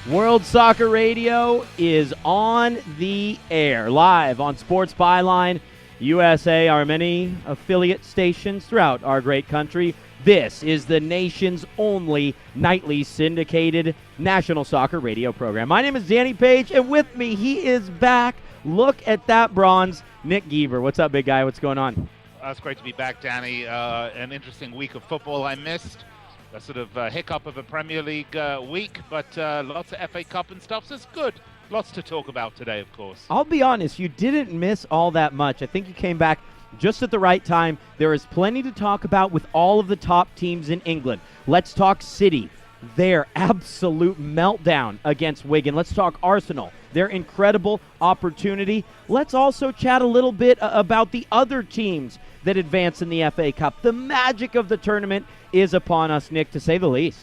World Soccer Radio is on the air, live on Sports Byline USA, our many affiliate stations throughout our great country. This is the nation's only nightly syndicated national soccer radio program. My name is Danny Page, and with me, he is back. Look at that bronze, Nick Geber. What's up, big guy? What's going on? It's great to be back, Danny. An interesting week of football I missed. A sort of hiccup of a Premier League week, but lots of FA Cup and stuff, so it's good. Lots to talk about today, of course. I'll be honest, you didn't miss all that much. I think you came back just at the right time. There is plenty to talk about with all of the top teams in England. Let's talk City, their absolute meltdown against Wigan. Let's talk Arsenal, their incredible opportunity. Let's also chat a little bit about the other teams that advance in the FA Cup. The magic of the tournament is upon us, Nick, to say the least.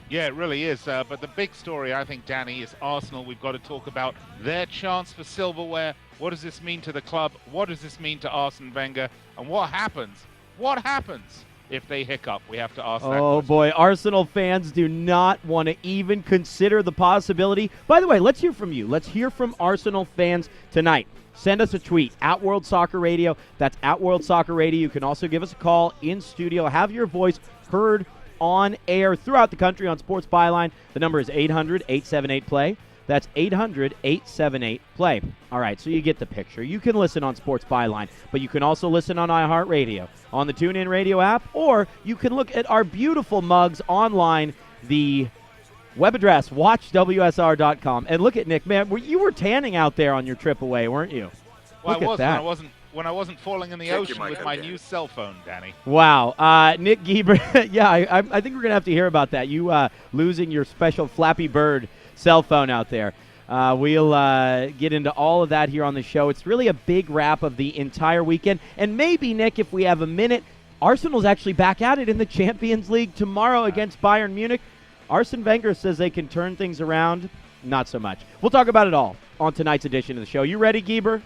Yeah, it really is. But the big story, I think, Danny, is Arsenal. We've got to talk about their chance for silverware. What does this mean to the club? What does this mean to Arsene Wenger? And what happens? What happens if they hiccup? We have to ask that Oh, question. boy. Arsenal fans do not want to even consider the possibility. By the way, let's hear from you. Let's hear from Arsenal fans tonight. Send us a tweet at World Soccer Radio. That's at World Soccer Radio. You can also give us a call in studio. Have your voice heard on air throughout the country on Sports Byline. The number is 800-878-PLAY. That's 800-878-PLAY. All right, so you get the picture. You can listen on Sports Byline, but you can also listen on iHeartRadio, on the TuneIn Radio app, or you can look at our beautiful mugs online, the web address, watchwsr.com. And look at Nick, man, you were tanning out there on your trip away, weren't you? Well, Look I at was that. when I wasn't falling in the ocean with my new cell phone, Danny. Wow. Nick Geber, yeah, I think we're going to have to hear about that. You losing your special Flappy Bird cell phone out there. We'll get into all of that here on the show. It's really a big wrap of the entire weekend. And maybe, Nick, if we have a minute, Arsenal's actually back at it in the Champions League tomorrow against Bayern Munich. Arsene Wenger says they can turn things around. Not so much. We'll talk about it all on tonight's edition of the show. You ready, Geber?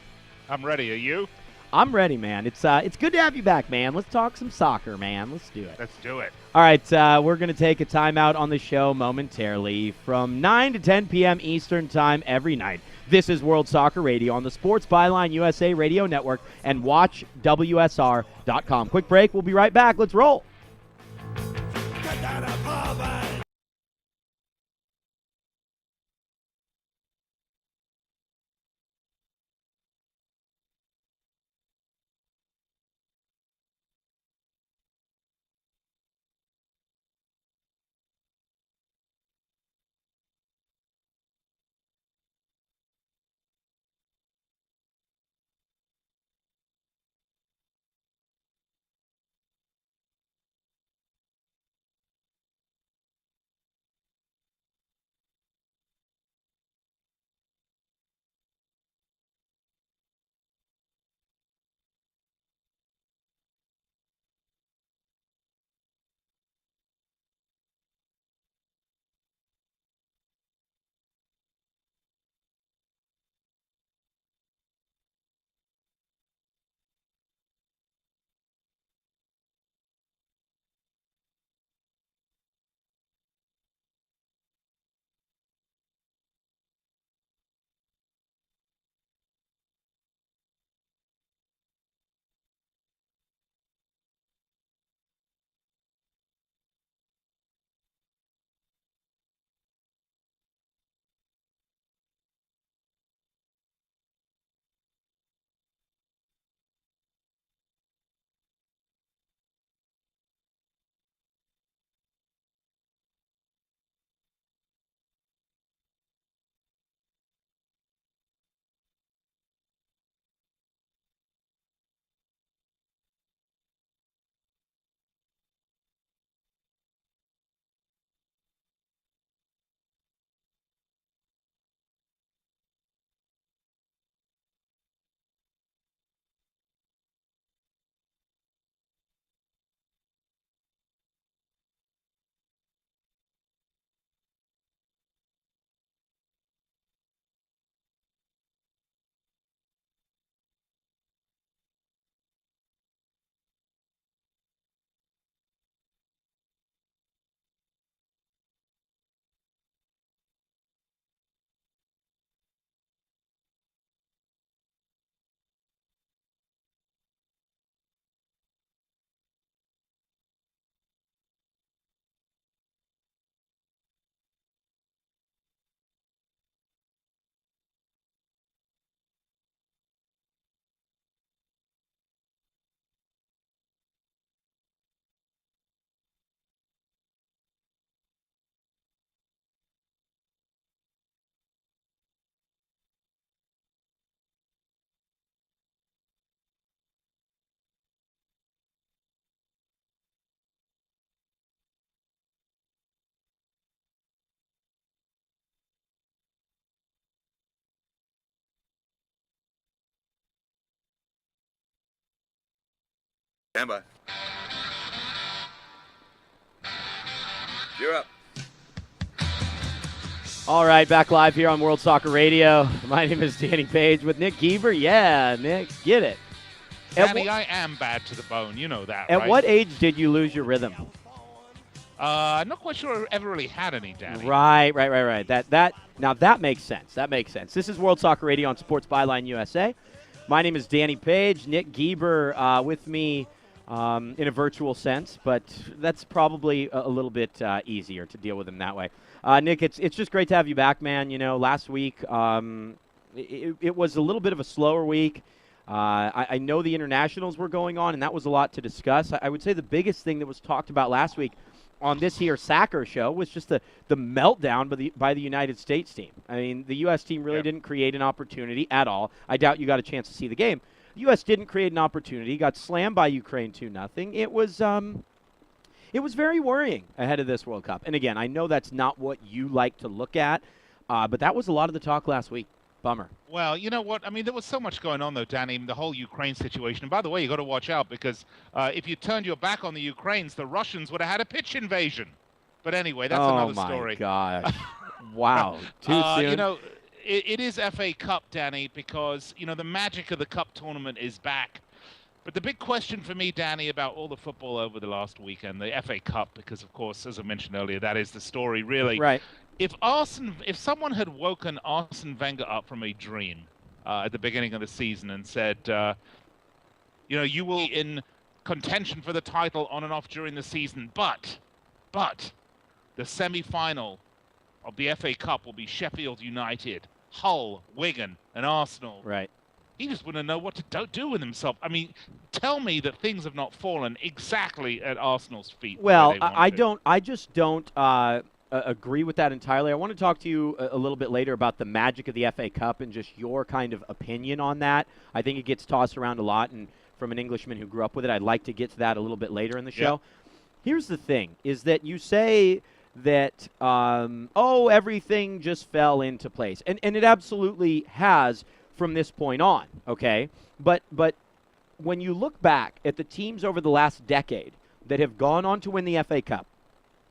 I'm ready. Are you? I'm ready, man. It's good to have you back, man. Let's talk some soccer, man. Let's do it. Let's do it. All right, we're going to take a timeout on the show momentarily from 9 to 10 p.m. Eastern Time every night. This is World Soccer Radio on the Sports Byline USA Radio Network and watchwsr.com. Quick break. We'll be right back. Let's roll. Stand by. You're up. All right, back live here on World Soccer Radio. My name is Danny Page with Nick Geber. Yeah, Nick, get it. Danny, I am bad to the bone. You know that, At right? what age did you lose your rhythm? I'm not quite sure I ever really had any, Danny. Right. Now that makes sense. That makes sense. This is World Soccer Radio on Sports Byline USA. My name is Danny Page. Nick Geber with me in a virtual sense, but that's probably a little bit easier to deal with him that way. Nick, it's just great to have you back, man. You know, last week it was a little bit of a slower week. I know the internationals were going on, and that was a lot to discuss. I would say the biggest thing that was talked about last week on this here Sacker show was just the meltdown by the United States team. I mean, the U.S. team really didn't create an opportunity at all. I doubt you got a chance to see the game. The U.S. didn't create an opportunity, got slammed by Ukraine 2-0. It was very worrying ahead of this World Cup. And again, I know that's not what you like to look at, but that was a lot of the talk last week. Bummer. Well, you know what? I mean, there was so much going on, though, Danny, the whole Ukraine situation. And by the way, you got to watch out because if you turned your back on the Ukrainians, the Russians would have had a pitch invasion. But anyway, that's another story. Oh, my gosh. Wow. Too soon. You know, it is FA Cup, Danny, because, you know, the magic of the Cup tournament is back. But the big question for me, Danny, about all the football over the last weekend, the FA Cup, because, of course, as I mentioned earlier, that is the story, really. Right. If someone had woken Arsene Wenger up from a dream at the beginning of the season and said, you know, you will be in contention for the title on and off during the season, but the semi-final of the FA Cup will be Sheffield United, Hull, Wigan, and Arsenal. Right. He just wouldn't know what to do with himself. I mean, tell me that things have not fallen exactly at Arsenal's feet. Well, I just don't agree with that entirely. I want to talk to you a little bit later about the magic of the FA Cup and just your kind of opinion on that. I think it gets tossed around a lot, and from an Englishman who grew up with it, I'd like to get to that a little bit later in the show. Here's the thing, is that you say that, everything just fell into place. And it absolutely has from this point on, okay? But when you look back at the teams over the last decade that have gone on to win the FA Cup,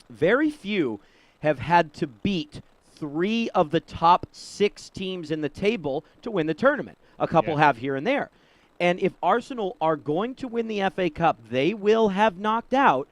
very few have had to beat 3 of the top 6 teams in the table to win the tournament. A couple have here and there. And if Arsenal are going to win the FA Cup, they will have knocked out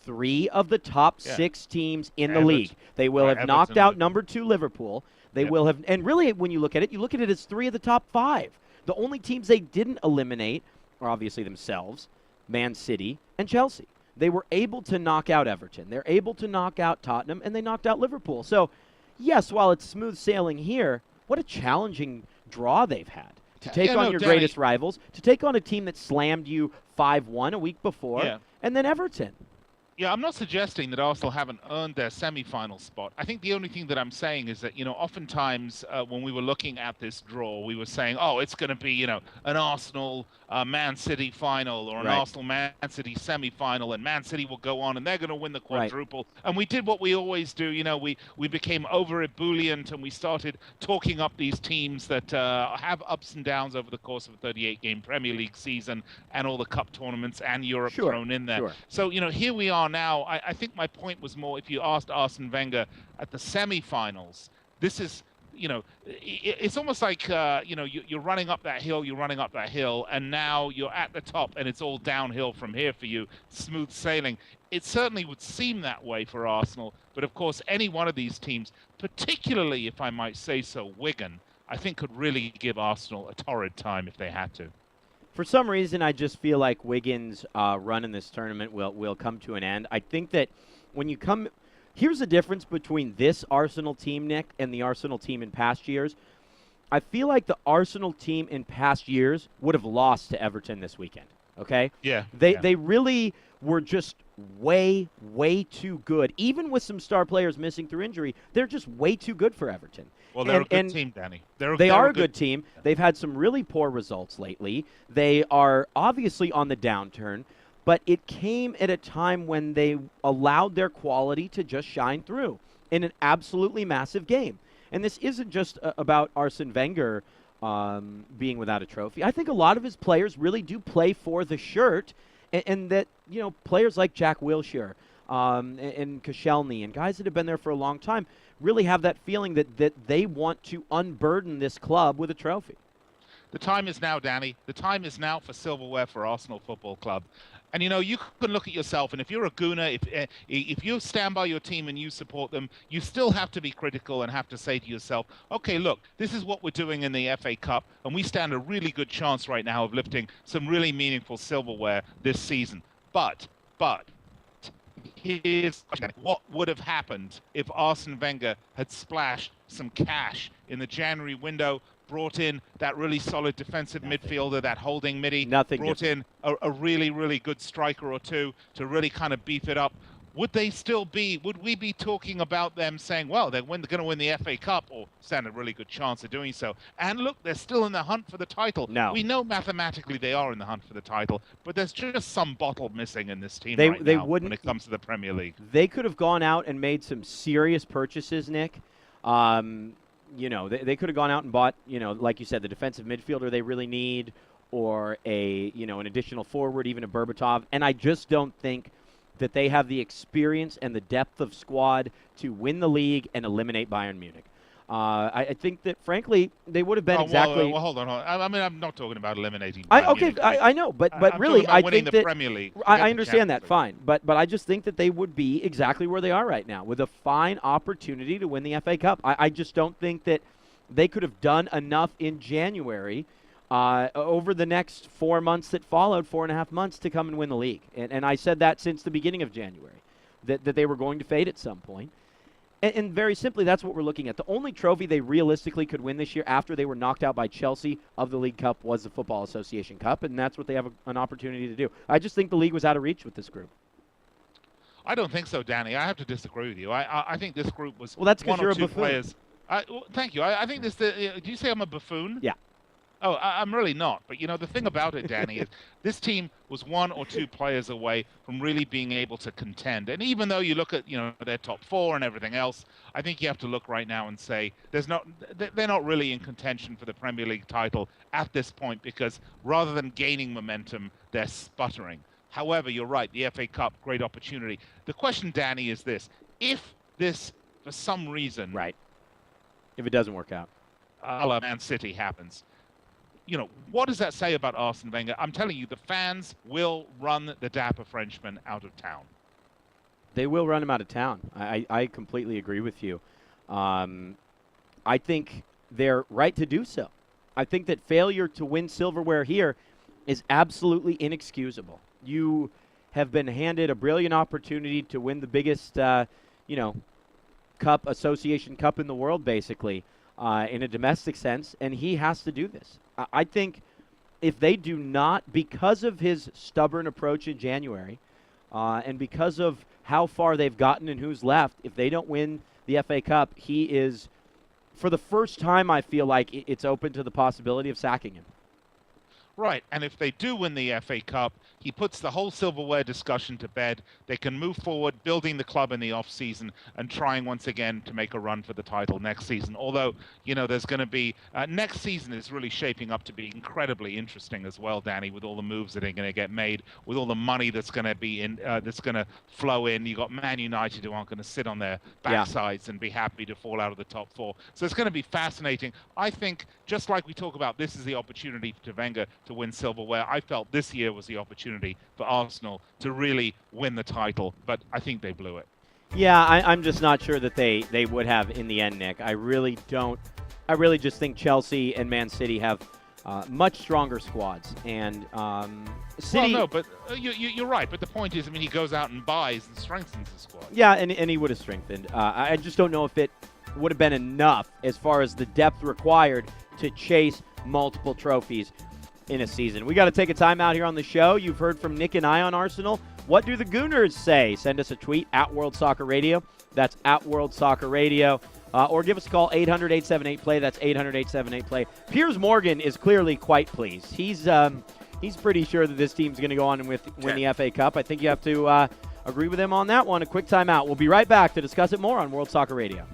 3 of the top 6 teams in the league. They will have knocked out number 2 Liverpool. They will have, and really when you look at it as 3 of the top 5. The only teams they didn't eliminate are obviously themselves, Man City, and Chelsea. They were able to knock out Everton. They're able to knock out Tottenham, and they knocked out Liverpool. So, yes, while it's smooth sailing here, what a challenging draw they've had to take on your greatest rivals, to take on a team that slammed you 5-1 a week before, and then Everton. Yeah, I'm not suggesting that Arsenal haven't earned their semi-final spot. I think the only thing that I'm saying is that, you know, oftentimes when we were looking at this draw, we were saying, oh, it's going to be, you know, an Arsenal Man City final or an Arsenal Man City semi-final, and Man City will go on and they're going to win the quadruple. And we did what we always do. You know, we became over ebullient and we started talking up these teams that have ups and downs over the course of a 38-game Premier League season and all the cup tournaments and Europe thrown in there. So, you know, here we are now. I think my point was more, if you asked Arsene Wenger at the semi-finals, this is, you know, it's almost like, you know, you're running up that hill, and now you're at the top, and it's all downhill from here for you, smooth sailing. It certainly would seem that way for Arsenal, but of course, any one of these teams, particularly, if I might say so, Wigan, I think could really give Arsenal a torrid time if they had to. For some reason, I just feel like Wigan's run in this tournament will come to an end. I think that when you come – here's the difference between this Arsenal team, Nick, and the Arsenal team in past years. I feel like the Arsenal team in past years would have lost to Everton this weekend, okay? They really were just way, way too good. Even with some star players missing through injury, they're just way too good for Everton. Well, they're a good team, Danny. They are a good team. They've had some really poor results lately. They are obviously on the downturn, but it came at a time when they allowed their quality to just shine through in an absolutely massive game. And this isn't just about Arsene Wenger being without a trophy. I think a lot of his players really do play for the shirt, and that, players like Jack Wilshere and Koscielny and guys that have been there for a long time really have that feeling that they want to unburden this club with a trophy. The time is now, Danny. The time is now for silverware for Arsenal Football Club. And, you can look at yourself, and if you're a Gooner, if you stand by your team and you support them, you still have to be critical and have to say to yourself, okay, look, this is what we're doing in the FA Cup, and we stand a really good chance right now of lifting some really meaningful silverware this season. But, here's what would have happened if Arsene Wenger had splashed some cash in the January window, brought in that really solid defensive midfielder, that holding midi, brought in a really, really good striker or two to really kind of beef it up. Would we be talking about them saying, well, they're going to win the FA Cup, or stand a really good chance of doing so? And look, they're still in the hunt for the title. No. We know mathematically they are in the hunt for the title, but there's just some bottle missing in this team now when it comes to the Premier League. They could have gone out and made some serious purchases, Nick. They could have gone out and bought, like you said, the defensive midfielder they really need, or an additional forward, even a Berbatov. And I just don't think that they have the experience and the depth of squad to win the league and eliminate Bayern Munich. I think that, frankly, they would have been exactly. Well, hold on. I mean, I'm not talking about eliminating. I know, but really, I think that Premier League. I understand that, fine. But I just think that they would be exactly where they are right now, with a fine opportunity to win the FA Cup. I just don't think that they could have done enough in January over the next 4 months that followed, 4.5 months, to come and win the league. And I said that since the beginning of January, that they were going to fade at some point. And very simply, that's what we're looking at. The only trophy they realistically could win this year after they were knocked out by Chelsea of the League Cup was the Football Association Cup, and that's what they have an opportunity to do. I just think the league was out of reach with this group. I don't think so, Danny. I have to disagree with you. I think this group was well, that's one you're or a two buffoon. players. Thank you. I think this. Do you say I'm a buffoon? Yeah. Oh, I'm really not. But, the thing about it, Danny, is this team was one or two players away from really being able to contend. And even though you look at, their top four and everything else, I think you have to look right now and say they're not really in contention for the Premier League title at this point, because rather than gaining momentum, they're sputtering. However, you're right, the FA Cup, great opportunity. The question, Danny, is this. If this, for some reason... Right. If it doesn't work out. A la Man City happens... what does that say about Arsene Wenger? I'm telling you, the fans will run the dapper Frenchman out of town. They will run him out of town. I completely agree with you. I think they're right to do so. I think that failure to win silverware here is absolutely inexcusable. You have been handed a brilliant opportunity to win the biggest, cup, association cup in the world, basically, in a domestic sense, and he has to do this. I think if they do not, because of his stubborn approach in January, and because of how far they've gotten and who's left, if they don't win the FA Cup, he is, for the first time, I feel like it's open to the possibility of sacking him. Right, and if they do win the FA Cup, he puts the whole silverware discussion to bed. They can move forward, building the club in the off-season and trying once again to make a run for the title next season. Although, there's going to be... next season is really shaping up to be incredibly interesting as well, Danny, with all the moves that are going to get made, with all the money that's going to be in, that's going to flow in. You've got Man United who aren't going to sit on their backsides and be happy to fall out of the top four. So it's going to be fascinating. I think, just like we talk about, this is the opportunity to Wenger to win silverware. I felt this year was the opportunity for Arsenal to really win the title, but I think they blew it. Yeah, I'm just not sure that they would have in the end, Nick. I really don't. I really just think Chelsea and Man City have much stronger squads. And City... Well, no, but you're right. But the point is, he goes out and buys and strengthens the squad. Yeah, and he would have strengthened. I just don't know if it would have been enough as far as the depth required to chase multiple trophies in a season. We got to take a time out here on the show. You've heard from Nick and I on Arsenal. What do the Gooners say? Send us a tweet at World Soccer Radio. That's at World Soccer Radio. Or give us a call, 800-878-PLAY. That's 800-878-PLAY. Piers Morgan is clearly quite pleased. He's pretty sure that this team's going to go on and win the FA Cup. I think you have to agree with him on that one. A quick timeout. We'll be right back to discuss it more on World Soccer Radio.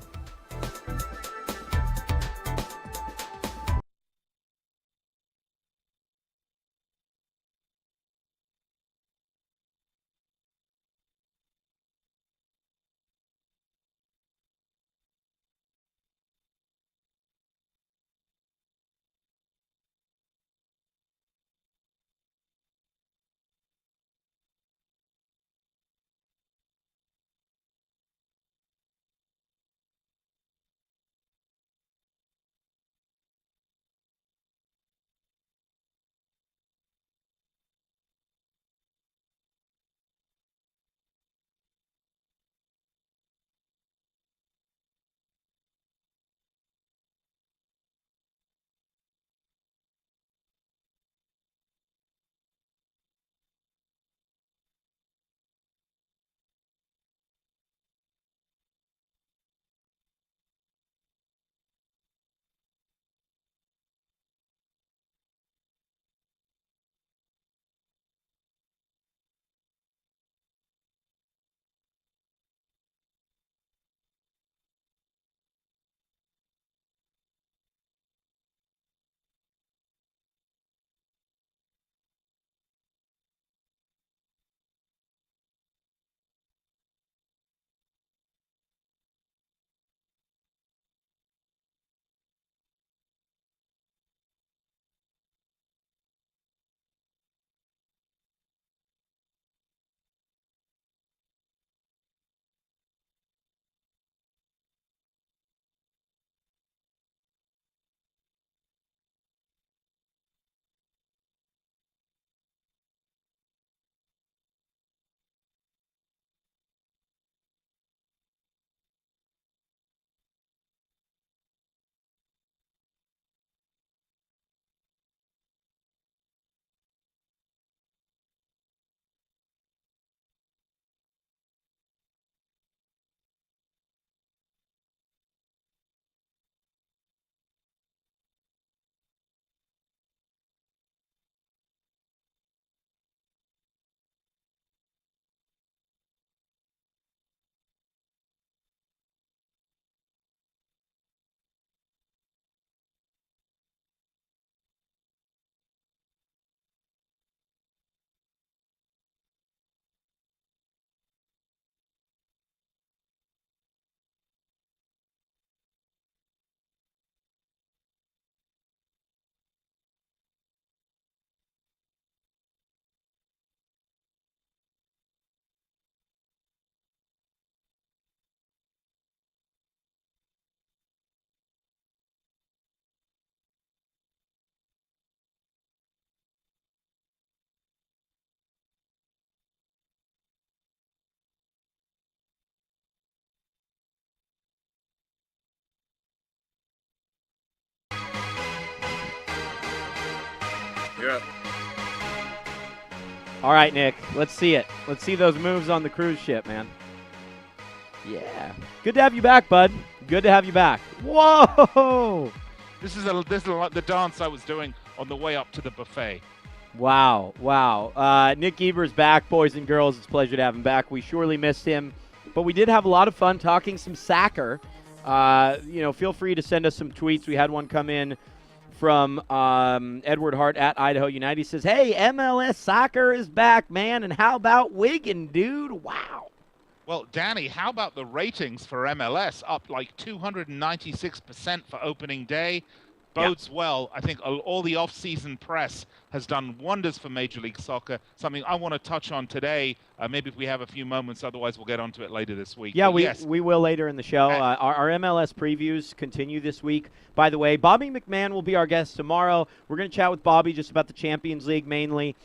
You're up. All right, Nick, let's see it. Let's see those moves on the cruise ship, man. Yeah. Good to have you back, bud. Good to have you back. Whoa! This is like the dance I was doing on the way up to the buffet. Wow. Nick Geber's back, boys and girls. It's a pleasure to have him back. We surely missed him, but we did have a lot of fun talking some soccer. Feel free to send us some tweets. We had one come in from Edward Hart at Idaho United. He says, hey, MLS soccer is back, man, and how about Wigan, dude? Wow. Well, Danny, how about the ratings for MLS? Up like 296% for opening day. Bodes well. I think all the off-season press has done wonders for Major League Soccer, something I want to touch on today. Maybe if we have a few moments, otherwise we'll get onto it later this week. Yeah, we will later in the show. Our MLS previews continue this week. By the way, Bobby McMahon will be our guest tomorrow. We're going to chat with Bobby just about the Champions League mainly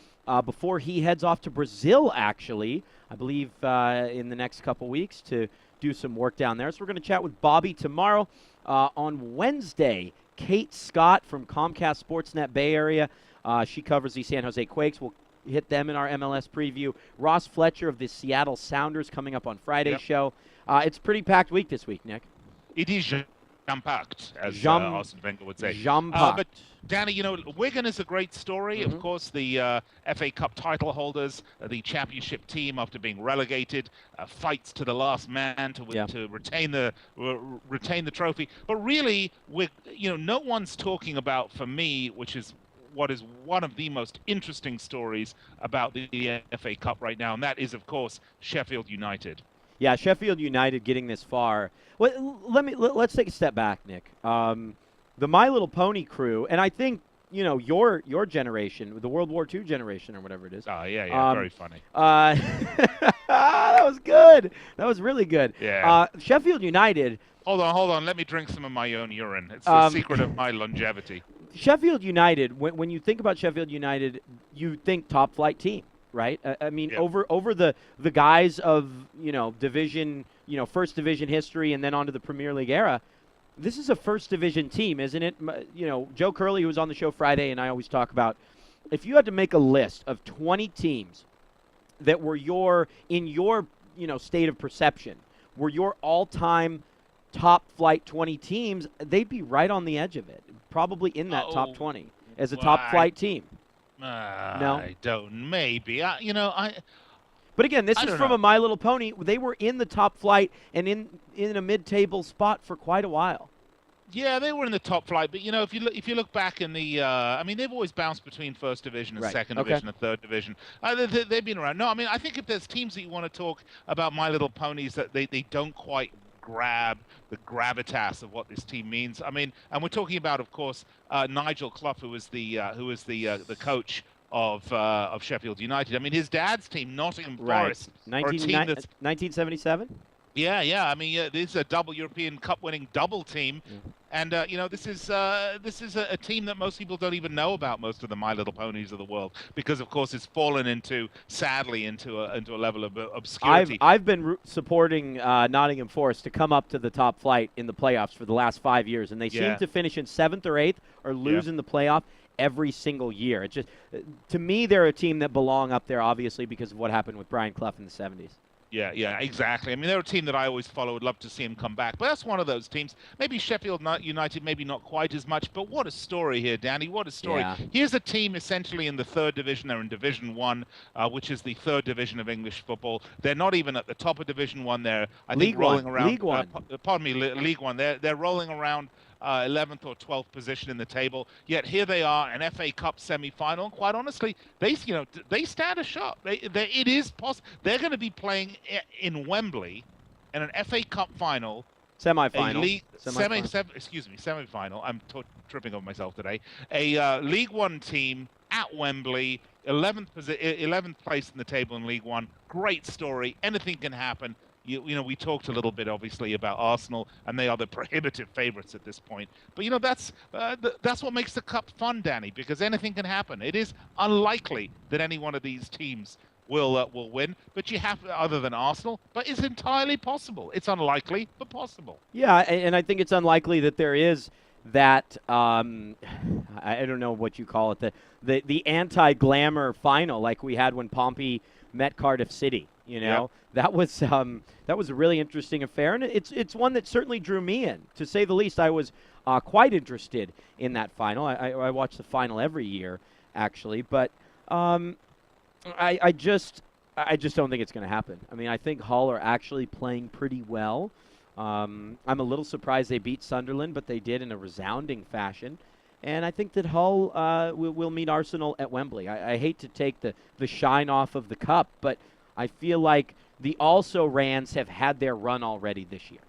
before he heads off to Brazil, actually, I believe in the next couple weeks to do some work down there. So we're going to chat with Bobby tomorrow. On Wednesday, Kate Scott from Comcast Sportsnet Bay Area. She covers the San Jose Quakes. We'll hit them in our MLS preview. Ross Fletcher of the Seattle Sounders coming up on Friday's show. It's a pretty packed week this week, Nick. It is jam-packed, as Arsene Wenger would say. Jam-packed. But, Danny, Wigan is a great story. Of course, the FA Cup title holders, the championship team, after being relegated, fights to the last man to retain the trophy. But really, no one's talking about, for me, which is what is one of the most interesting stories about the FA Cup right now, and that is, of course, Sheffield United. Yeah, Sheffield United getting this far. Well, let's take a step back, Nick. The My Little Pony crew, and I think your generation, the World War II generation or whatever it is. Oh yeah, very funny. That was good. That was really good. Yeah. Sheffield United. Hold on. Let me drink some of my own urine. It's the secret of my longevity. Sheffield United. When you think about Sheffield United, you think top flight team. Right, over the guise of division, first division history, and then onto the Premier League era. This is a first division team, isn't it? Joe Curley, who was on the show Friday, and I always talk about, if you had to make a list of 20 teams that were in your state of perception, were your all-time top flight 20 teams, they'd be right on the edge of it, probably in that top 20 as a top flight team. No, I don't. Maybe. But again, this is from a My Little Pony. They were in the top flight and in a mid-table spot for quite a while. Yeah, they were in the top flight, but if you look back in the, they've always bounced between first division and second division and third division. They've been around. No, I think if there's teams that you want to talk about My Little Ponies that they don't quite grab the gravitas of what this team means. And we're talking about, of course, Nigel Clough, who was the coach of Sheffield United. His dad's team, Nottingham Forest, 1977. Yeah. This is a double European Cup winning double team, and this is a team that most people don't even know about. Most of the My Little Ponies of the world, because of course it's fallen sadly into a level of obscurity. I've been supporting Nottingham Forest to come up to the top flight in the playoffs for the last 5 years, and they seem to finish in 7th or 8th or lose in the playoff every single year. It's just, to me, they're a team that belong up there, obviously, because of what happened with Brian Clough in the 70s. Yeah, exactly. They're a team that I always follow. Would love to see him come back. But that's one of those teams. Maybe Sheffield United, maybe not quite as much. But what a story here, Danny. What a story. Yeah. Here's a team essentially in the third division. They're in Division 1, which is the third division of English football. They're not even at the top of Division 1. They're, I think, rolling around. League 1. League 1. They're rolling around 11th or 12th position in the table. Yet here they are, an FA Cup semi-final. And quite honestly, they stand a shot. It is possible. They're going to be playing in Wembley in an FA Cup final. Semi-final. Semi-final. I'm tripping over myself today. A League 1 team at Wembley, 11th place in the table in League 1. Great story. Anything can happen. We talked a little bit, obviously, about Arsenal, and they are the prohibitive favourites at this point. But, that's what makes the Cup fun, Danny, because anything can happen. It is unlikely that any one of these teams will win, but you have, other than Arsenal, but it's entirely possible. It's unlikely, but possible. Yeah, and I think it's unlikely that there is that I don't know what you call it, the anti-glamour final like we had when Pompey met Cardiff City. Yep. That was a really interesting affair, and it's one that certainly drew me in, to say the least. I was quite interested in that final. I watch the final every year, actually, but I just don't think it's going to happen. I mean, I think Hull are actually playing pretty well. I'm a little surprised they beat Sunderland, but they did in a resounding fashion. And I think that Hull will meet Arsenal at Wembley. I hate to take the shine off of the cup, but I feel like the also-rans have had their run already this year.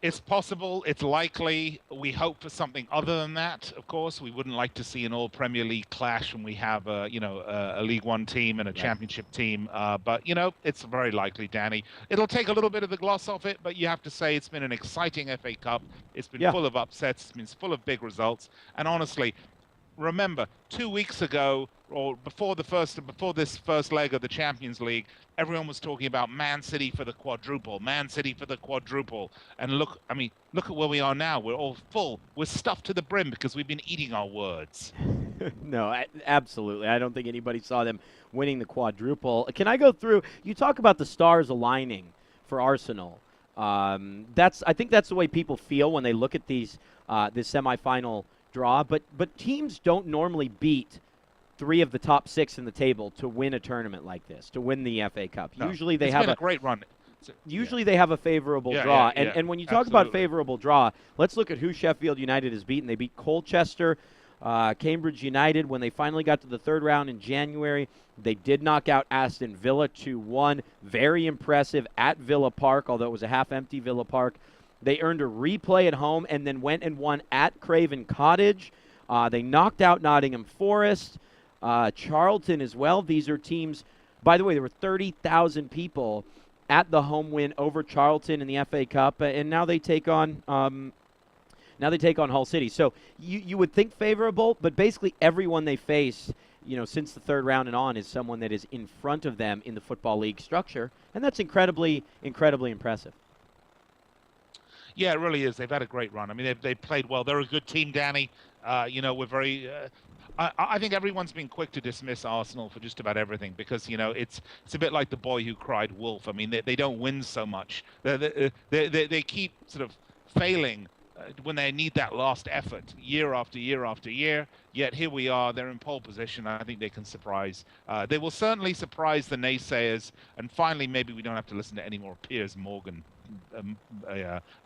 It's possible. It's likely. We hope for something other than that. Of course, we wouldn't like to see an all Premier League clash when we have a League One team and a Championship team. But it's very likely, Danny. It'll take a little bit of the gloss off it, but you have to say it's been an exciting FA Cup. It's been full of upsets. It's been full of big results. And honestly, remember, 2 weeks ago, or before this first leg of the Champions League, everyone was talking about Man City for the quadruple, Man City for the quadruple. And look at where we are now. We're all full. We're stuffed to the brim because we've been eating our words. No, absolutely. I don't think anybody saw them winning the quadruple. Can I go through? You talk about the stars aligning for Arsenal. I think that's the way people feel when they look at this semifinal draw. But teams don't normally beat 3 of the top 6 in the table to win a tournament like this, to win the FA Cup. No, Usually they it's have been a great run. They have a favorable draw. And when you talk about favorable draw, let's look at who Sheffield United has beaten. They beat Colchester, Cambridge United when they finally got to the third round in January. They did knock out Aston Villa 2-1. Very impressive at Villa Park, although it was a half-empty Villa Park. They earned a replay at home and then went and won at Craven Cottage. They knocked out Nottingham Forest. Charlton as well. These are teams, by the way, there were 30,000 people at the home win over Charlton in the FA Cup, and now they take on Hull City. So you would think favorable, but basically everyone they face, since the third round and on, is someone that is in front of them in the Football League structure, and that's incredibly, incredibly impressive. Yeah, it really is. They've had a great run. I mean, they've played well. They're a good team, Danny. We're very. I think everyone's been quick to dismiss Arsenal for just about everything because it's a bit like the boy who cried wolf. I mean, they don't win so much. They keep sort of failing when they need that last effort year after year after year. Yet here we are. They're in pole position. I think they can surprise. They will certainly surprise the naysayers. And finally, maybe we don't have to listen to any more Piers Morgan.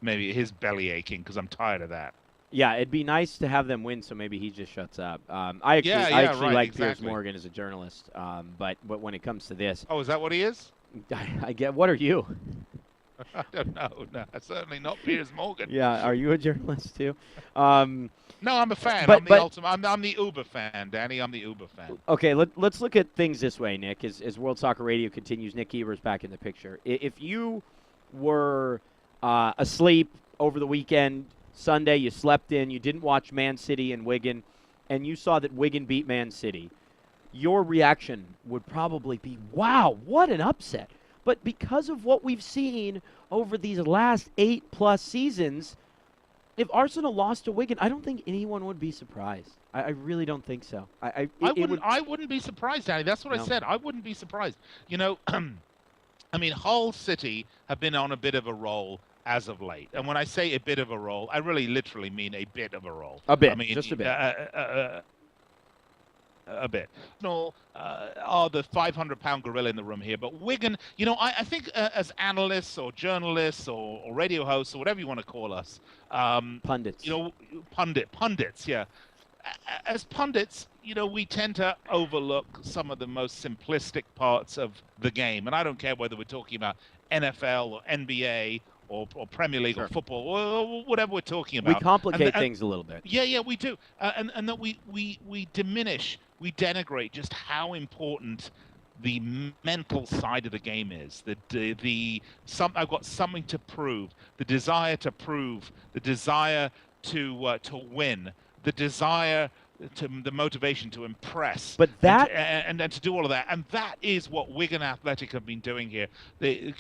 Maybe his belly aching because I'm tired of that. Yeah, it'd be nice to have them win, so maybe he just shuts up. I actually like Piers Morgan as a journalist, but when it comes to this, is that what he is? I get. What are you? I don't know. No, certainly not Piers Morgan. Yeah, are you a journalist too? No, I'm a fan. I'm the Uber fan, Danny. I'm the Uber fan. Okay, let's look at things this way, Nick. As World Soccer Radio continues, Nick Geber's back in the picture. If you were asleep over the weekend, Sunday, you slept in, you didn't watch Man City and Wigan, and you saw that Wigan beat Man City, your reaction would probably be, wow, what an upset. But because of what we've seen over these last 8+ seasons, if Arsenal lost to Wigan, I don't think anyone would be surprised. I really don't think so. I wouldn't be surprised, Danny. That's what I said. I wouldn't be surprised. I mean, Hull City have been on a bit of a roll as of late. And when I say a bit of a roll, I really literally mean a bit of a roll. A bit, I mean, just a bit. A bit. Are the 500-pound gorilla in the room here. But Wigan, I think as analysts or journalists or radio hosts or whatever you want to call us. Pundits. Pundits, yeah. As pundits, we tend to overlook some of the most simplistic parts of the game. And I don't care whether we're talking about NFL or NBA or Premier League or football or whatever we're talking about. We complicate things a little bit. Yeah, we do. And that we diminish, we denigrate just how important the mental side of the game is. I've got something to prove, the desire to prove, the desire to win, the desire the motivation to impress, But that and to do all of that, and that is what Wigan Athletic have been doing here.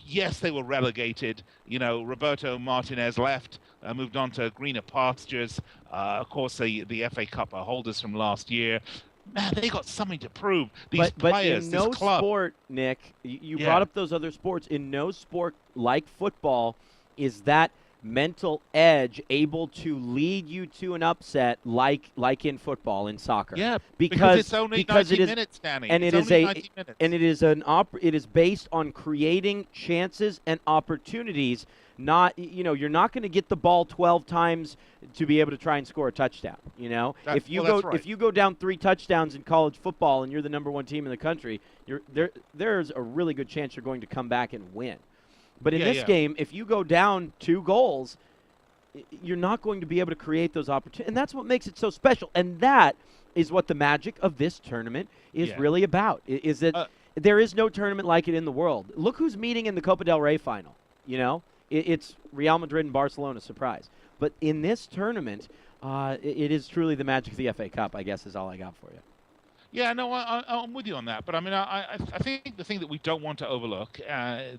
Yes, they were relegated. Roberto Martinez left, moved on to greener pastures. Of course, the FA Cup holders from last year. Man, they got something to prove. These but players, in this no club. sport, Nick, you Yeah. brought up those other sports. In no sport like football is that mental edge able to lead you to an upset like in football, in soccer. Yeah, because it's only because 90 it is minutes, Danny. and it's it is only a 90 minutes. and it is it is based on creating chances and opportunities. Not you're not going to get the ball 12 times to be able to try and score a touchdown. If you that's right. if you go down 3 touchdowns in college football and you're the number 1 team in the country, there's a really good chance you're going to come back and win. But in this game, if you go down 2 goals, you're not going to be able to create those opportunities. And that's what makes it so special. And that is what the magic of this tournament is really about, is that there is no tournament like it in the world. Look who's meeting in the Copa del Rey final. It's Real Madrid and Barcelona, surprise. But in this tournament, it is truly the magic of the FA Cup, I guess, is all I got for you. Yeah, no, I'm with you on that. But I mean, I think the thing that we don't want to overlook,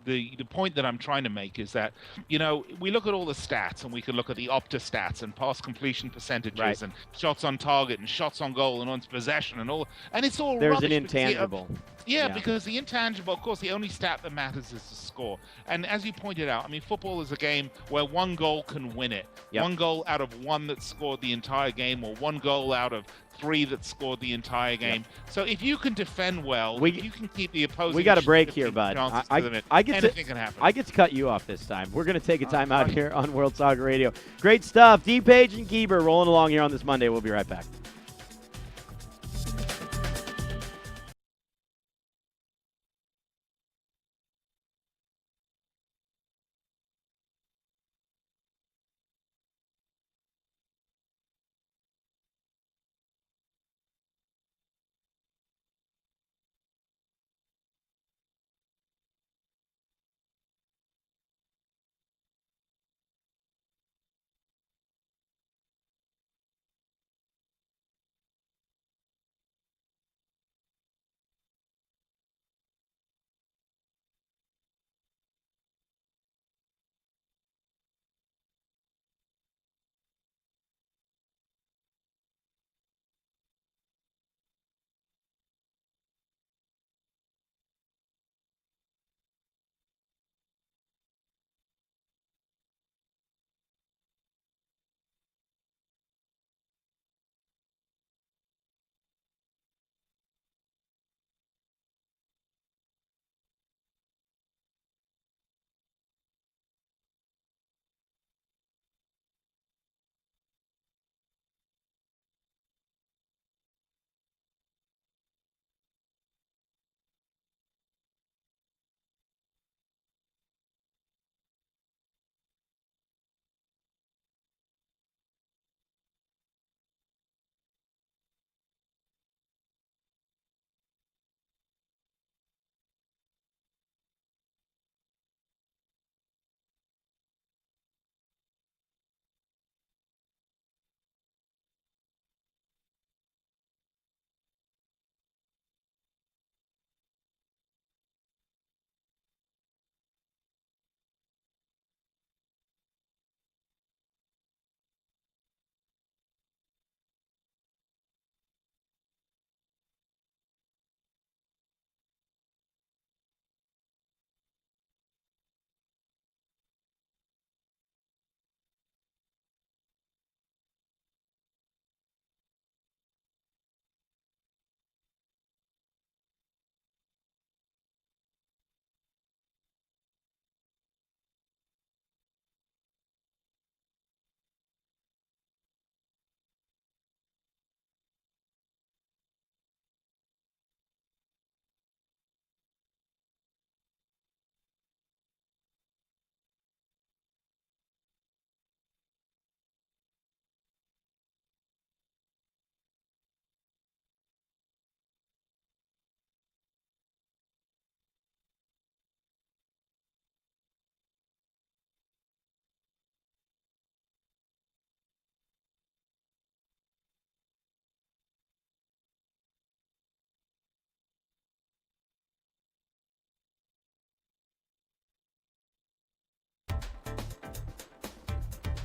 the point that I'm trying to make is that, we look at all the stats and we can look at the Opta stats and pass completion percentages and shots on target and shots on goal and on possession and it's all There's rubbish an intangible. Because the intangible, of course, the only stat that matters is the score. And as you pointed out, I mean, football is a game where 1 goal can win it. Yep. 1 goal out of 1 that scored the entire game, or 1 goal out of 3 that scored the entire game. Yep. So if you can defend well, if you can keep the opposing. We got a break here, bud. Anything can happen. I get to cut you off this time. We're going to take a time out here on World Soccer Radio. Great stuff. D-Page and Geber rolling along here on this Monday. We'll be right back.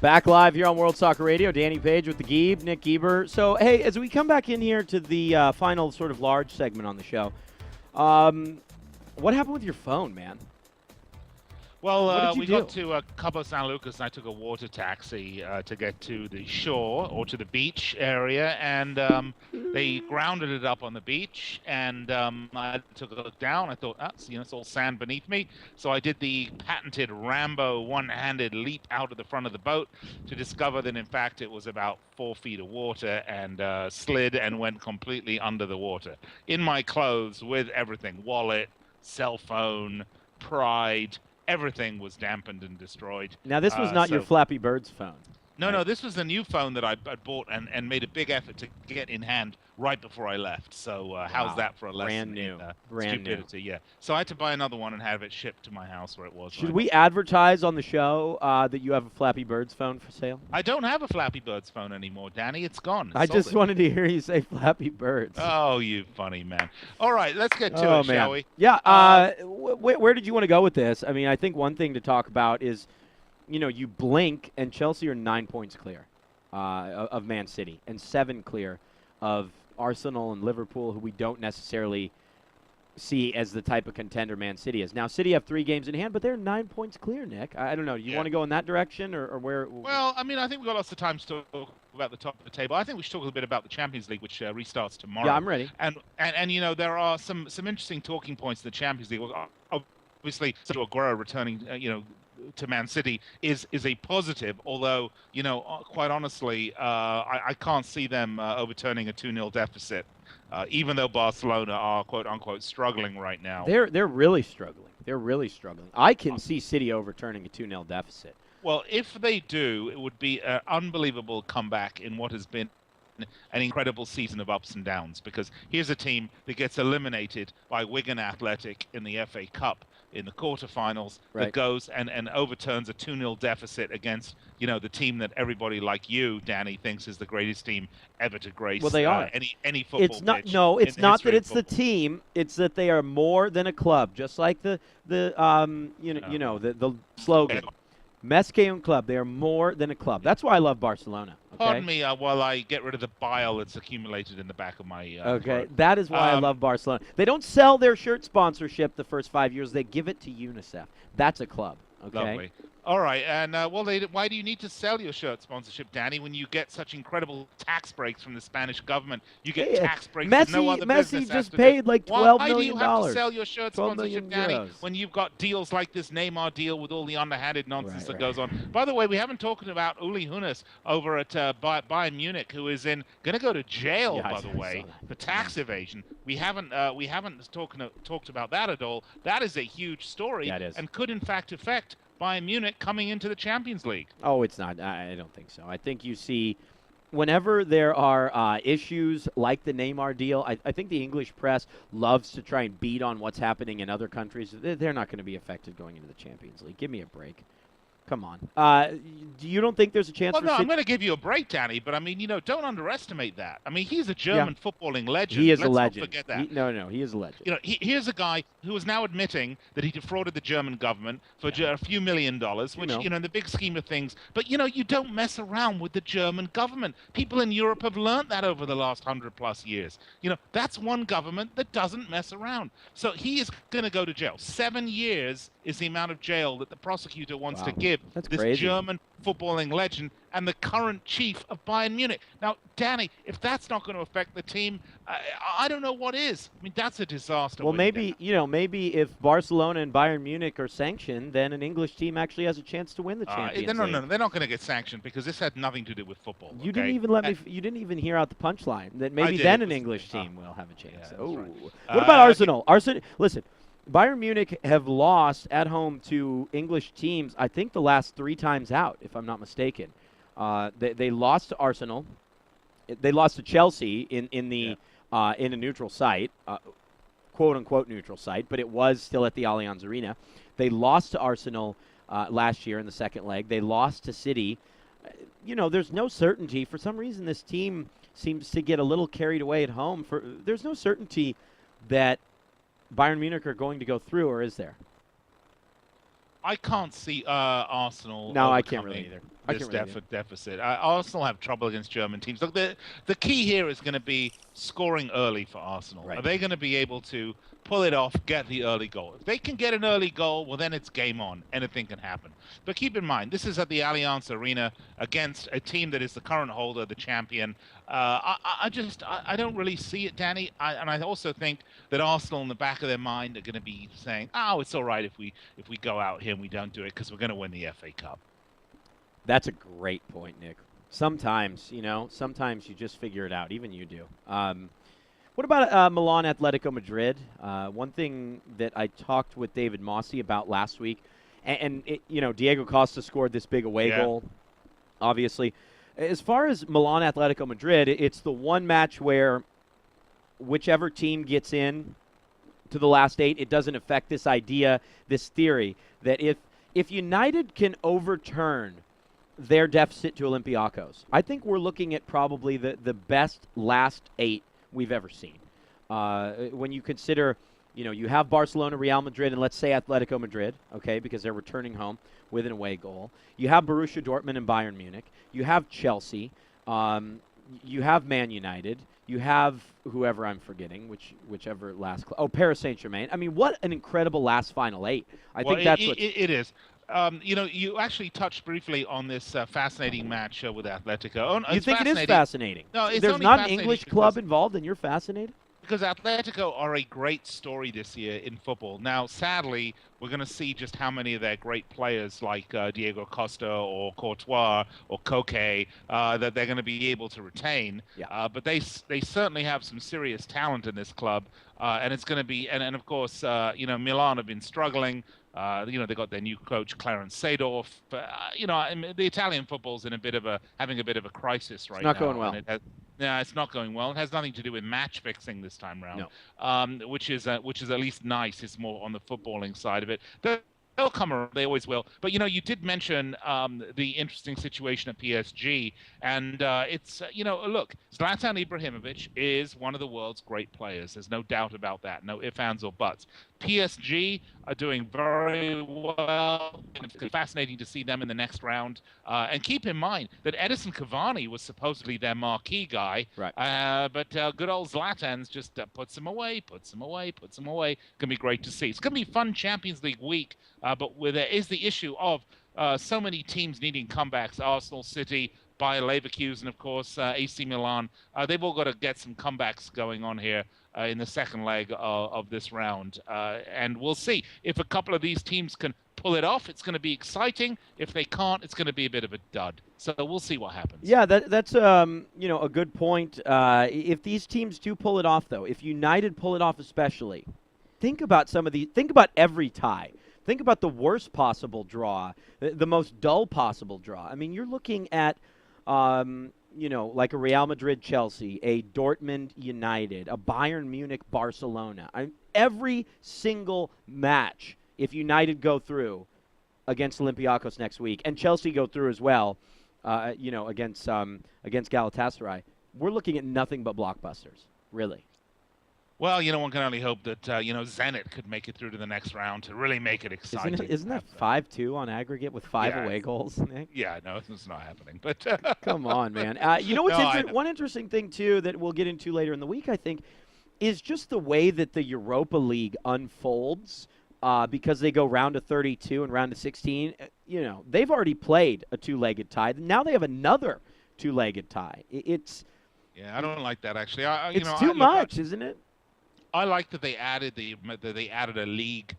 Back live here on World Soccer Radio. Danny Page with the Geeb, Nick Geber. So, hey, as we come back in here to the final sort of large segment on the show, what happened with your phone, man? Well, we got to Cabo San Lucas, and I took a water taxi to get to the shore or to the beach area, and they grounded it up on the beach, and I took a look down. I thought, it's all sand beneath me. So I did the patented Rambo one-handed leap out of the front of the boat to discover that, in fact, it was about 4 feet of water and slid and went completely under the water. In my clothes with everything, wallet, cell phone, pride, everything was dampened and destroyed. Now, this was not your Flappy Bird's phone. No, this was the new phone that I bought and made a big effort to get in hand right before I left. So how's that for a lesson in stupidity? Yeah. So I had to buy another one and have it shipped to my house where it was. Should we advertise on the show that you have a Flappy Bird's phone for sale? I don't have a Flappy Bird's phone anymore, Danny. It's gone. I just wanted to hear you say Flappy Birds. Oh, you funny man. All right, let's get to it, shall we? Yeah. Where did you want to go with this? I mean, I think one thing to talk about is, you blink, and Chelsea are 9 points clear of Man City and 7 clear of Arsenal and Liverpool, who we don't necessarily see as the type of contender Man City is. Now, City have 3 games in hand, but they're 9 points clear, Nick. I don't know. Do you want to go in that direction or where? Well, I mean, I think we've got lots of time to talk about the top of the table. I think we should talk a little bit about the Champions League, which restarts tomorrow. Yeah, I'm ready. And there are some interesting talking points in the Champions League. Obviously, Aguero returning, to Man City is a positive, although, quite honestly, I can't see them overturning a 2-0 deficit, even though Barcelona are, quote-unquote, struggling right now. They're really struggling. They're really struggling. I can see City overturning a 2-0 deficit. Well, if they do, it would be an unbelievable comeback in what has been an incredible season of ups and downs, because here's a team that gets eliminated by Wigan Athletic in the FA Cup in the quarterfinals, that goes and overturns a 2-0 deficit against, the team that everybody like you, Danny, thinks is the greatest team ever to grace any football pitch. It's not that it's the team, it's that they are more than a club, just like the slogan. Més que un club. They are more than a club. That's why I love Barcelona. Okay? Pardon me while I get rid of the bile that's accumulated in the back of my throat. That is why I love Barcelona. They don't sell their shirt sponsorship the first 5 years. They give it to UNICEF. That's a club. Okay. Lovely. All right, and why do you need to sell your shirt sponsorship, Danny, when you get such incredible tax breaks from the Spanish government? You get tax breaks that no other business Messi just paid like $12 million. Why do you have to sell your shirt sponsorship, Danny, when you've got deals like this Neymar deal with all the underhanded nonsense that goes on? By the way, we haven't talked about Uli Hoeneß over at Bayern Munich, who is going to go to jail, by the way, for tax evasion. We haven't talked about that at all. That is a huge story, and could in fact affect Bayern Munich coming into the Champions League. Oh, it's not. I don't think so. I think you see, whenever there are issues like the Neymar deal, I think the English press loves to try and beat on what's happening in other countries. They're not going to be affected going into the Champions League. Give me a break. Come on. You don't think there's a chance for I'm going to give you a break, Danny, but, don't underestimate that. I mean, he's a German footballing legend. He is a legend. Let's not forget that. He is a legend. Here's a guy who is now admitting that he defrauded the German government for a few $1 million, which, in the big scheme of things. But, you don't mess around with the German government. People in Europe have learned that over the last 100+ years. That's one government that doesn't mess around. So he is going to go to jail. 7 years is the amount of jail that the prosecutor wants to give this German footballing legend and the current chief of Bayern Munich. Now, Danny, if that's not going to affect the team, I don't know what is. I mean, that's a disaster. Well, maybe if Barcelona and Bayern Munich are sanctioned, then an English team actually has a chance to win the Champions League. No, they're not going to get sanctioned because this had nothing to do with football. You didn't even you didn't even hear out the punchline that maybe then an English team will have a chance. Right. What about Arsenal? Arsenal, listen. Bayern Munich have lost at home to English teams, I think, the last 3 times out, if I'm not mistaken. They lost to Arsenal. They lost to Chelsea in a neutral site, quote-unquote neutral site, but it was still at the Allianz Arena. They lost to Arsenal last year in the second leg. They lost to City. There's no certainty. For some reason, this team seems to get a little carried away at home. There's no certainty that Bayern Munich are going to go through, or is there? I can't see Arsenal. No, I can't really either. this deficit. Arsenal have trouble against German teams. Look, the key here is going to be scoring early for Arsenal. Right. Are they going to be able to pull it off, get the early goal? If they can get an early goal, well, then it's game on. Anything can happen. But keep in mind, this is at the Allianz Arena against a team that is the current holder, the champion. I don't really see it, Danny. And I also think that Arsenal, in the back of their mind, are going to be saying, "Oh, it's all right if we go out here and we don't do it because we're going to win the FA Cup." That's a great point, Nick. Sometimes you just figure it out. Even you do. What about Milan Atletico Madrid? One thing that I talked with David Mossy about last week, and Diego Costa scored this big away goal, obviously. As far as Milan Atletico Madrid, it's the one match where whichever team gets in to the last 8, it doesn't affect this idea, this theory, that if United can overturn their deficit to Olympiacos, I think we're looking at probably the best last 8 we've ever seen. When you consider, you have Barcelona, Real Madrid, and let's say Atletico Madrid, okay, because they're returning home with an away goal. You have Borussia Dortmund and Bayern Munich. You have Chelsea. You have Man United. You have whoever I'm forgetting, whichever last. Paris Saint-Germain. I mean, what an incredible last final 8. I think that's what it is. You actually touched briefly on this fascinating match with Atletico. You think it is fascinating? No, it's There's not an English club involved, and you're fascinated? Because Atletico are a great story this year in football. Now, sadly, we're going to see just how many of their great players like Diego Costa or Courtois or Koke that they're going to be able to retain. Yeah. But they certainly have some serious talent in this club. And it's going to be, and of course, Milan have been struggling. They got their new coach, Clarence Seedorf. The Italian football's in having a bit of a crisis right now. It's not going well. It's not going well. It has nothing to do with match fixing this time round, no. Which is at least nice. It's more on the footballing side of it. They'll come around. They always will. But, you did mention the interesting situation at PSG. And it's, look, Zlatan Ibrahimovic is one of the world's great players. There's no doubt about that. No ifs, ands, or buts. PSG are doing very well. It's fascinating to see them in the next round. And keep in mind that Edison Cavani was supposedly their marquee guy. Right. But good old Zlatan's just puts him away. Going to be great to see. It's going to be fun Champions League week. But where there is the issue of so many teams needing comebacks, Arsenal, City, Bayer Leverkusen, of course, AC Milan. They've all got to get some comebacks going on here in the second leg of this round. And we'll see. If a couple of these teams can pull it off, it's going to be exciting. If they can't, it's going to be a bit of a dud. So we'll see what happens. Yeah, that's a good point. If these teams do pull it off, though, if United pull it off especially, think about every tie. Think about the worst possible draw, the most dull possible draw. I mean, you're looking at, like a Real Madrid-Chelsea, a Dortmund-United, a Bayern Munich-Barcelona. Every single match, if United go through against Olympiacos next week, and Chelsea go through as well, against Galatasaray, we're looking at nothing but blockbusters, really. Well, one can only hope that, Zenit could make it through to the next round to really make it exciting. Isn't that 5-2 on aggregate with 5 away goals, Nick? Yeah, no, it's not happening. But come on, man. One interesting thing, too, that we'll get into later in the week, I think, is just the way that the Europa League unfolds because they go round of 32 and round of 16. They've already played a two-legged tie. Now they have another two-legged tie. Yeah, I don't like that, actually. It's too much, isn't it? I like that they added a league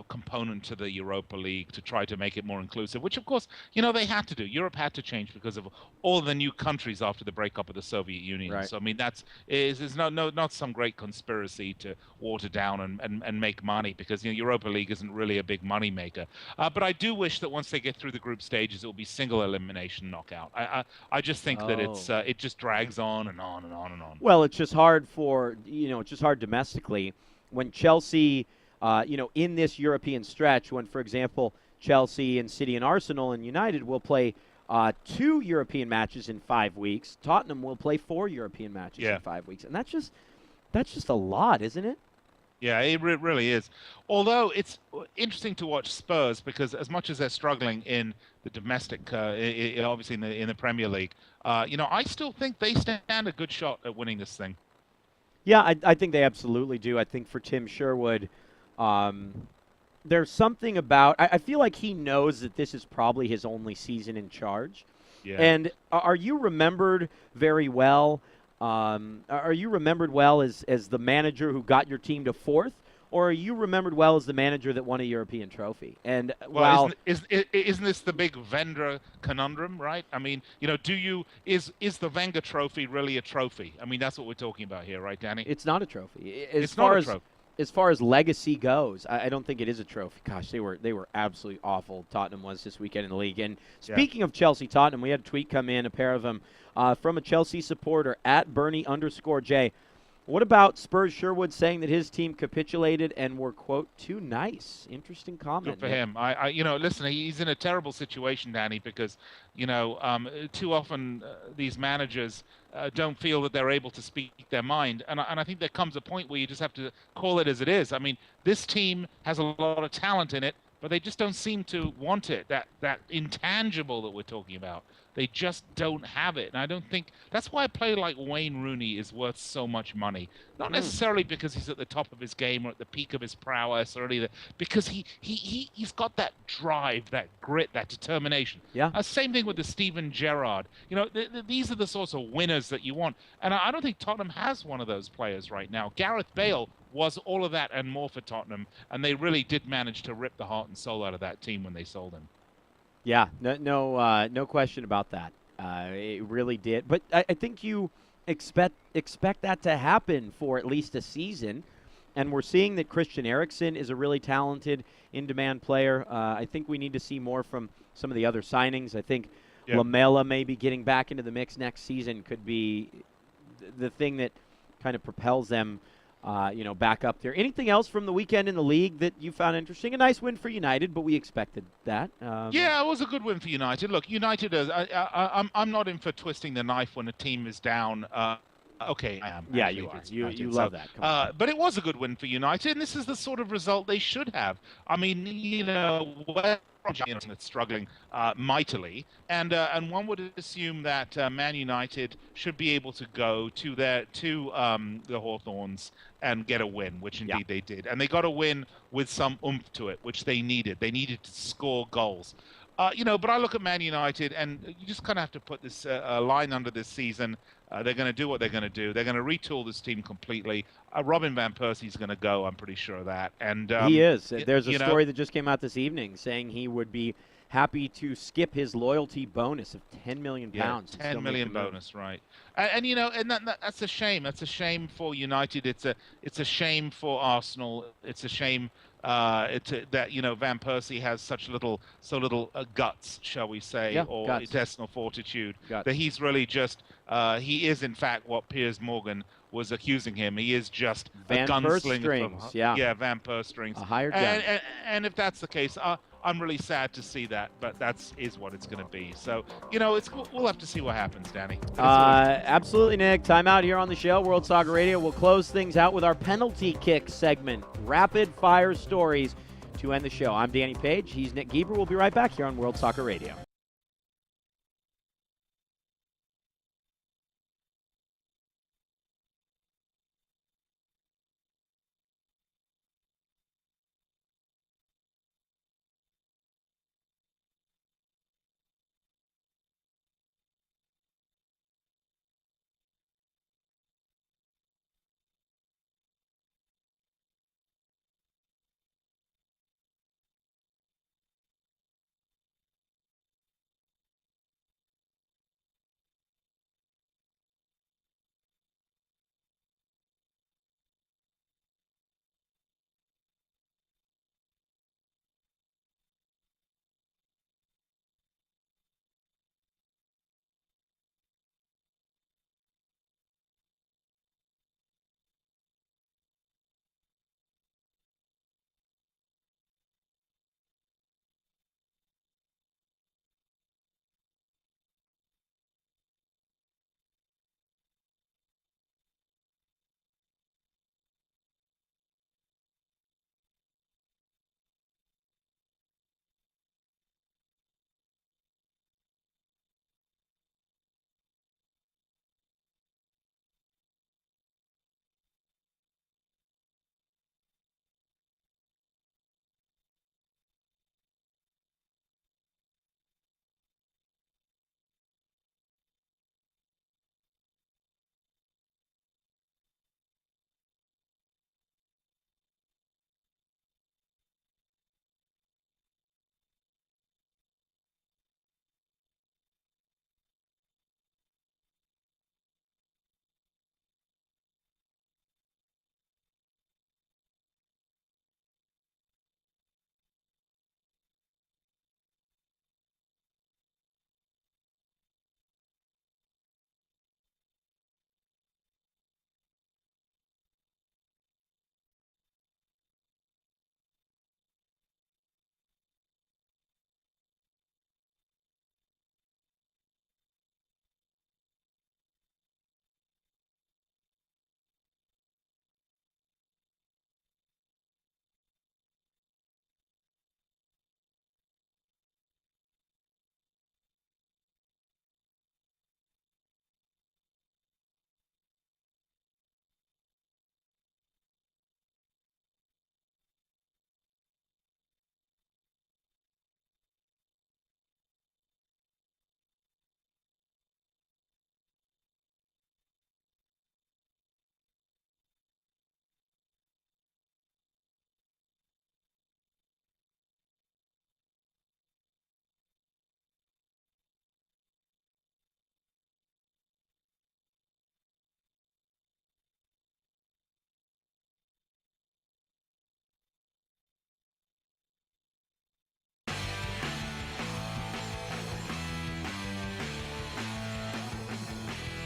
component to the Europa League to try to make it more inclusive, which of course they had to do. Europe had to change because of all the new countries after the breakup of the Soviet Union. Right. So I mean is not some great conspiracy to water down and make money, because Europa League isn't really a big money maker. But I do wish that once they get through the group stages, it will be single elimination knockout. I just think that it just drags on and on and on and on. Well, it's just hard domestically when Chelsea. In this European stretch, when, for example, Chelsea and City and Arsenal and United will play 2 European matches in 5 weeks, Tottenham will play 4 European matches in 5 weeks, and that's just a lot, isn't it? Yeah, it really is. Although it's interesting to watch Spurs because as much as they're struggling in the domestic, obviously in the Premier League, I still think they stand a good shot at winning this thing. Yeah, I think they absolutely do. I think for Tim Sherwood, um, there's something about. I feel like he knows that this is probably his only season in charge. Yeah. And are you remembered very well? Are you remembered well as the manager who got your team to fourth, or are you remembered well as the manager that won a European trophy? And Well, while isn't this the big Vendor conundrum, right? I mean, is the Wenger Trophy really a trophy? I mean, that's what we're talking about here, right, Danny? it's not a trophy, It's not a trophy. as far as legacy goes, I don't think it is a trophy. Gosh, they were absolutely awful. Tottenham was this weekend in the league. And Yeah. speaking of Chelsea, Tottenham, we had a tweet come in, a pair of them, from a Chelsea supporter at Bernie_J. What about Spurs Sherwood saying that his team capitulated and were, quote, too nice? Interesting comment. Good for him. Listen, he's in a terrible situation, Danny, because, too often these managers don't feel that they're able to speak their mind, and I think there comes a point where you just have to call it as it is. I mean, this team has a lot of talent in it, but they just don't seem to want it. That intangible that we're talking about. They just don't have it. And I don't think that's why a player like Wayne Rooney is worth so much money. Not necessarily because he's at the top of his game or at the peak of his prowess or anything, because he's got that drive, that grit, that determination. Yeah. Same thing with the Steven Gerrard. These are the sorts of winners that you want. And I don't think Tottenham has one of those players right now. Gareth Bale was all of that and more for Tottenham, and they really did manage to rip the heart and soul out of that team when they sold him. Yeah, no question about that. It really did. But I think you expect that to happen for at least a season. And we're seeing that Christian Eriksen is a really talented, in-demand player. I think we need to see more from some of the other signings. I think Lamela maybe getting back into the mix next season could be the thing that kind of propels them back up there. Anything else from the weekend in the league that you found interesting? A nice win for United, but we expected that. Yeah, it was a good win for United. Look, United, I'm not in for twisting the knife when a team is down. Okay, I am. Yeah, actually, you are. against You United. love that. Come on. But it was a good win for United, and this is the sort of result they should have. I mean, that's struggling mightily, and one would assume that Man United should be able to go to the Hawthorns and get a win, which indeed they did, and they got a win with some oomph to it, which they needed. They needed to score goals. But I look at Man United, and you just kind of have to put this line under this season. They're going to do what they're going to do. They're going to retool this team completely. Robin van Persie's going to go. I'm pretty sure of that. And he is. There's a story that just came out this evening saying he would be happy to skip his loyalty bonus of £10 million. Yeah, 10 million bonus, right? And that's a shame. That's a shame for United. It's a shame for Arsenal. It's a shame that Van Persie has so little guts, shall we say, or guts. intestinal fortitude. Guts. That he's really just he is in fact what Piers Morgan was accusing him. He is just Van a Purse gunslinger. strings, yeah, Van Purse strings. a hired gun. And if that's the case, I'm really sad to see that, but is what it's going to be. So we'll have to see what happens, Danny. Absolutely, Nick. Time out here on the show, World Soccer Radio. We'll close things out with our penalty kick segment, rapid fire stories to end the show. I'm Danny Page. He's Nick Geber. We'll be right back here on World Soccer Radio.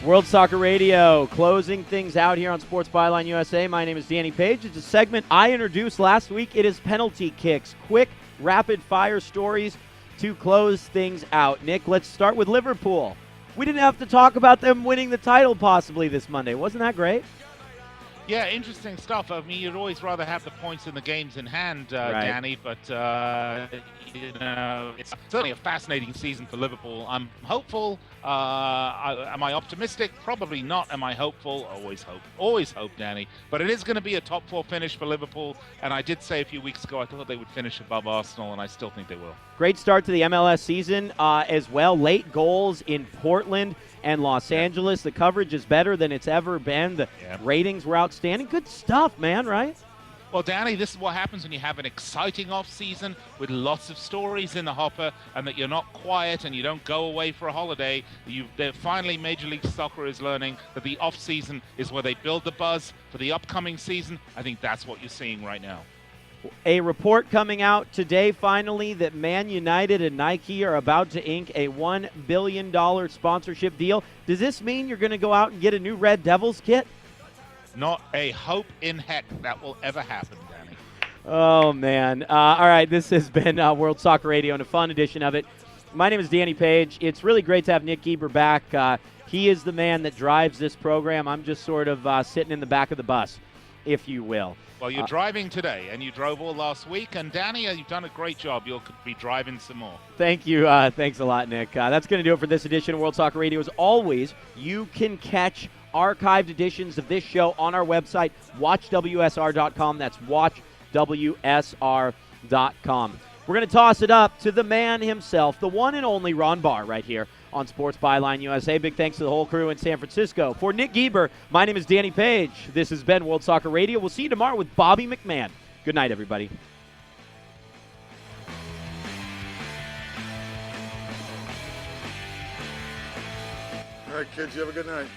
World Soccer Radio, closing things out here on Sports Byline USA. My name is Danny Page. It's a segment I introduced last week. It is penalty kicks. Quick, rapid-fire stories to close things out. Nick, let's start with Liverpool. We didn't have to talk about them winning the title possibly this Monday. Wasn't that great? Yeah, interesting stuff. I mean, you'd always rather have the points in the games in hand, Right. Danny, but, it's certainly a fascinating season for Liverpool. I'm hopeful. Am I optimistic? Probably not. Am I hopeful? Always hope, Danny. But it is going to be a top 4 finish for Liverpool, and I did say a few weeks ago I thought they would finish above Arsenal, and I still think they will. Great start to the MLS season as well. Late goals in Portland and Los Angeles. The coverage is better than it's ever been. The ratings were outstanding. Good stuff, man, right? Well, Danny, this is what happens when you have an exciting off-season with lots of stories in the hopper, and that you're not quiet and you don't go away for a holiday. Finally, Major League Soccer is learning that the off-season is where they build the buzz for the upcoming season. I think that's what you're seeing right now. A report coming out today, finally, that Man United and Nike are about to ink a $1 billion sponsorship deal. Does this mean you're going to go out and get a new Red Devils kit? Not a hope in heck that will ever happen, Danny. Oh, man. All right, this has been World Soccer Radio and a fun edition of it. My name is Danny Page. It's really great to have Nick Geber back. He is the man that drives this program. I'm just sort of sitting in the back of the bus, if you will. Well, you're driving today, and you drove all last week. And, Danny, you've done a great job. You'll be driving some more. Thank you. Thanks a lot, Nick. That's going to do it for this edition of World Soccer Radio. As always, you can catch archived editions of this show on our website, watchwsr.com. That's watchwsr.com. We're going to toss it up to the man himself, the one and only Ron Barr right here on Sports Byline USA. Big thanks to the whole crew in San Francisco. For Nick Geber, my name is Danny Page. This has been World Soccer Radio. We'll see you tomorrow with Bobby McMahon. Good night, everybody. All right, kids, you have a good night.